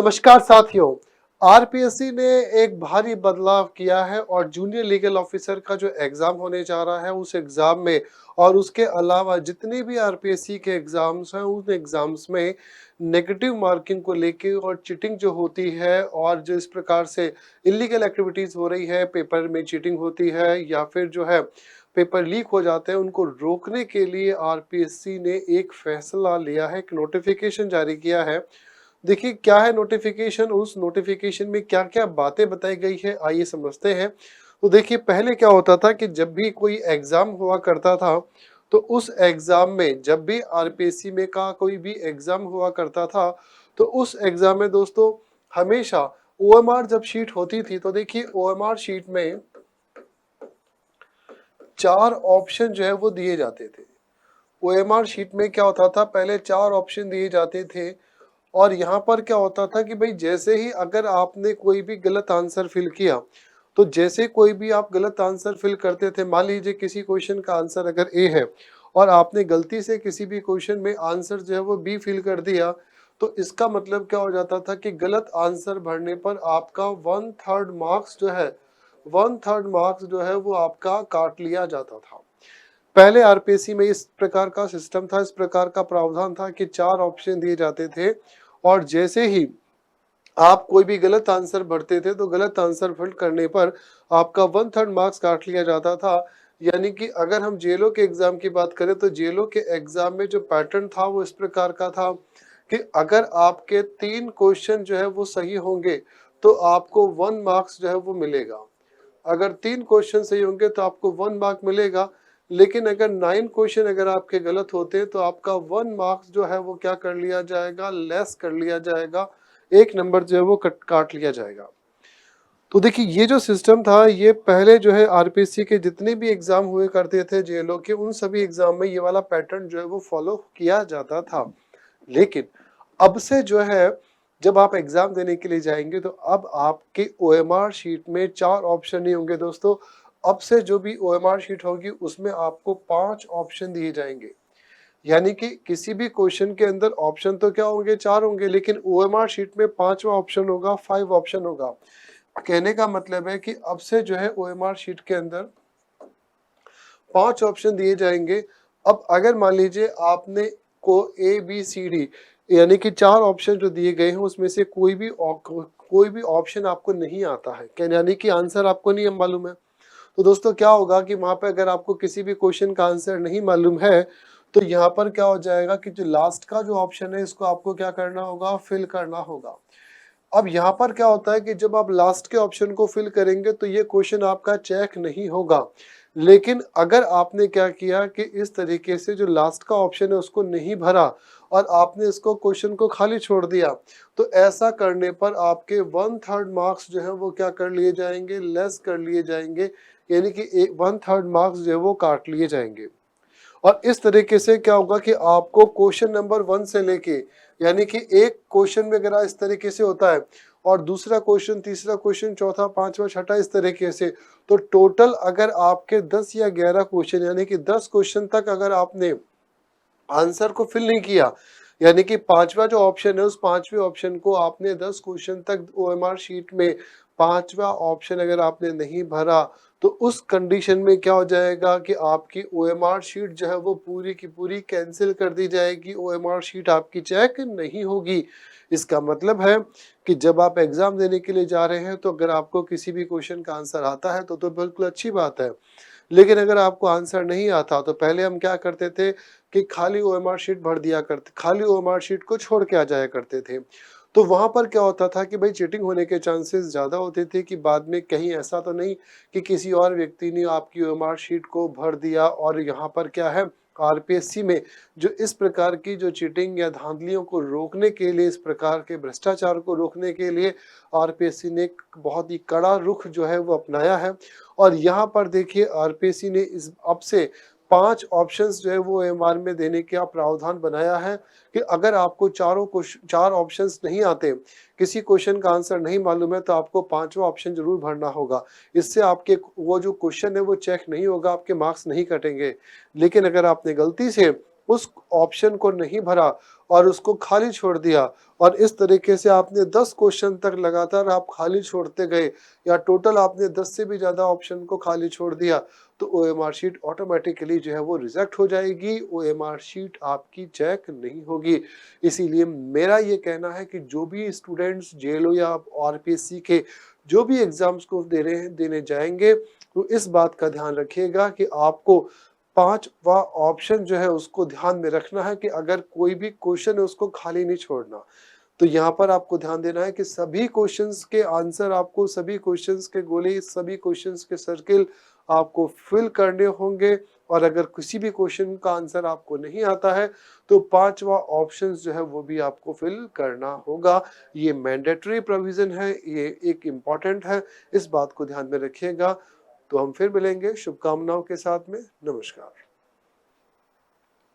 नमस्कार साथियों। आरपीएससी ने एक भारी बदलाव किया है और जूनियर लीगल ऑफिसर का जो एग्जाम होने जा रहा है उस एग्जाम में और उसके अलावा जितने भी आरपीएससी के एग्जाम्स हैं उन एग्जाम्स में नेगेटिव मार्किंग को लेके और चीटिंग जो होती है और जो इस प्रकार से इलीगल एक्टिविटीज हो रही है, पेपर में चीटिंग होती है या फिर जो है पेपर लीक हो जाते हैं, उनको रोकने के लिए आरपीएससी ने एक फैसला लिया है, एक नोटिफिकेशन जारी किया है। देखिए क्या है नोटिफिकेशन, उस नोटिफिकेशन में क्या क्या बातें बताई गई है आइए समझते हैं। तो देखिए पहले क्या होता था कि जब भी कोई एग्जाम हुआ करता था तो उस एग्जाम में जब भी आरपीएससी में का कोई भी एग्जाम हुआ करता था तो उस एग्जाम में दोस्तों हमेशा ओएमआर जब शीट होती थी तो देखिए ओएमआर शीट में 4 ऑप्शन जो है वो दिए जाते थे। ओएमआर शीट में क्या होता था, पहले 4 ऑप्शन दिए जाते थे और यहाँ पर क्या होता था कि भाई जैसे ही अगर आपने कोई भी गलत आंसर फिल किया तो जैसे कोई भी आप गलत आंसर फिल करते थे, मान लीजिए किसी क्वेश्चन का आंसर अगर ए है और आपने गलती से किसी भी क्वेश्चन में आंसर जो है वो बी फिल कर दिया तो इसका मतलब क्या हो जाता था कि गलत आंसर भरने पर आपका 1/3 मार्क्स जो है 1/3 मार्क्स जो है वो आपका काट लिया जाता था। पहले आरपीएससी में इस प्रकार का सिस्टम था, इस प्रकार का प्रावधान था कि 4 ऑप्शन दिए जाते थे और जैसे ही आप कोई भी गलत आंसर भरते थे तो गलत आंसर फिल करने पर आपका 1/3 मार्क्स काट लिया जाता था। यानी कि अगर हम जेलों के एग्जाम की बात करें तो जेलों के एग्जाम में जो पैटर्न था वो इस प्रकार का था कि अगर आपके 3 क्वेश्चन जो है वो सही होंगे तो आपको 1 मार्क्स जो है वो मिलेगा। अगर 3 क्वेश्चन सही होंगे तो आपको 1 मार्क मिलेगा, लेकिन अगर 9 क्वेश्चन अगर आपके गलत होते हैं तो आपका 1 मार्क्स जो है वो क्या कर लिया जाएगा, लेस कर लिया जाएगा, 1 नंबर जो है वो काट लिया जाएगा। तो देखिए ये जो सिस्टम था ये पहले जो है आरपीएससी के जितने भी एग्जाम हुए करते थे जेलों के, उन सभी एग्जाम में ये वाला पैटर्न जो है वो फॉलो किया जाता था। लेकिन अब से जो है जब आप एग्जाम देने के लिए जाएंगे तो अब आपके ओएमआर शीट में 4 ऑप्शन नहीं होंगे दोस्तों। अब से जो भी ओएमआर शीट होगी उसमें आपको 5 ऑप्शन दिए जाएंगे। यानी कि किसी भी क्वेश्चन के अंदर ऑप्शन तो क्या होंगे, 4 होंगे, लेकिन ओएमआर शीट में 5वां ऑप्शन होगा, 5 ऑप्शन होगा। कहने का मतलब है कि अब से जो है ओएमआर शीट के अंदर 5 ऑप्शन दिए जाएंगे। अब अगर मान लीजिए आपने को ए बी सी डी यानी कि 4 ऑप्शन जो दिए गए हैं उसमें से कोई भी ऑप्शन आपको नहीं आता है, यानी कि आंसर आपको नहीं मालूम है, तो दोस्तों क्या होगा कि वहां पे अगर आपको किसी भी क्वेश्चन का आंसर नहीं मालूम है तो यहाँ पर क्या हो जाएगा कि जो लास्ट का जो ऑप्शन है इसको आपको क्या करना होगा, फिल करना होगा। अब यहाँ पर क्या होता है कि जब आप लास्ट के ऑप्शन को फिल करेंगे तो ये क्वेश्चन आपका चेक नहीं होगा, लेकिन अगर आपने क्या किया कि इस तरीके से जो लास्ट का ऑप्शन है उसको नहीं भरा और आपने इसको क्वेश्चन को खाली छोड़ दिया तो ऐसा करने पर आपके 1/3 मार्क्स जो है वो क्या कर लिए जाएंगे, लेस कर लिए जाएंगे, यानी कि 1/3 मार्क्स जो है वो काट लिए जाएंगे। और इस तरीके से क्या होगा कि आपको क्वेश्चन नंबर 1 से लेके, यानी कि एक क्वेश्चन में अगर इस तरीके से होता है और दूसरा क्वेश्चन, तीसरा क्वेश्चन, चौथा, पांचवा, छठा, इस तरीके से, तो टोटल अगर आपके 10 या 11 क्वेश्चन यानी कि 10 क्वेश्चन तक अगर आपने आंसर को फिल नहीं किया, यानी कि 5वां जो ऑप्शन है उस 5वें ऑप्शन को आपने 10 क्वेश्चन तक ओएमआर शीट में 5वां ऑप्शन अगर आपने नहीं भरा तो उस कंडीशन में क्या हो जाएगा कि आपकी ओएमआर शीट जो है वो पूरी की पूरी कैंसिल कर दी जाएगी, ओएमआर शीट आपकी चेक नहीं होगी। इसका मतलब है कि जब आप एग्जाम देने के लिए जा रहे हैं तो अगर आपको किसी भी क्वेश्चन का आंसर आता है तो बिल्कुल अच्छी बात है, लेकिन अगर आपको आंसर नहीं आता तो पहले हम क्या करते थे कि खाली ओएमआर शीट भर दिया करते, खाली ओएमआर शीट को छोड़ के आ जाया करते थे। तो वहां पर क्या होता था कि भाई चीटिंग होने के चांसेस ज्यादा होते थे कि बाद में कहीं ऐसा तो नहीं कि किसी और व्यक्ति ने आपकी ओएमआर शीट को भर दिया। और यहाँ पर क्या है, आरपीएससी में जो इस प्रकार की जो चीटिंग या धांधलियों को रोकने के लिए, इस प्रकार के भ्रष्टाचार को रोकने के लिए आरपीएससी ने एक बहुत ही कड़ा रुख जो है वो अपनाया है। और यहाँ पर देखिए आरपीएससी ने इस अब से 5 ऑप्शंस जो है वो एमआर में देने का प्रावधान बनाया है कि अगर आपको 4 ऑप्शंस नहीं आते, किसी क्वेश्चन का आंसर नहीं मालूम है तो आपको 5वां ऑप्शन जरूर भरना होगा। इससे आपके वो जो क्वेश्चन है वो चेक नहीं होगा, आपके मार्क्स नहीं कटेंगे। लेकिन अगर आपने गलती से उस ऑप्शन को नहीं भरा और उसको खाली छोड़ दिया, और इस तरीके से आपने 10 क्वेश्चन तक लगातार आप खाली छोड़ते गए, या टोटल आपने 10 से भी ज़्यादा ऑप्शन को खाली छोड़ दिया, तो ओएमआर शीट ऑटोमेटिकली जो है वो रिजेक्ट हो जाएगी, ओएमआर शीट आपकी चेक नहीं होगी। इसीलिए मेरा ये कहना है कि जो भी स्टूडेंट्स जेएलओ या आरपीएससी के जो भी एग्जाम्स को देने जाएंगे, तो इस बात का ध्यान रखिएगा कि आपको पांचवा ऑप्शन जो है उसको ध्यान में रखना है कि अगर कोई भी क्वेश्चन है उसको खाली नहीं छोड़ना। तो यहाँ पर आपको ध्यान देना है कि सभी क्वेश्चंस के आंसर आपको, सभी क्वेश्चंस के गोले, सभी क्वेश्चंस के सर्किल आपको फिल करने होंगे, और अगर किसी भी क्वेश्चन का आंसर आपको नहीं आता है तो पांचवा ऑप्शन जो है वो भी आपको फिल करना होगा। ये मैंडेटरी प्रोविजन है, ये एक इम्पॉर्टेंट है, इस बात को ध्यान में रखिएगा। तो हम फिर मिलेंगे शुभकामनाओं के साथ में। नमस्कार।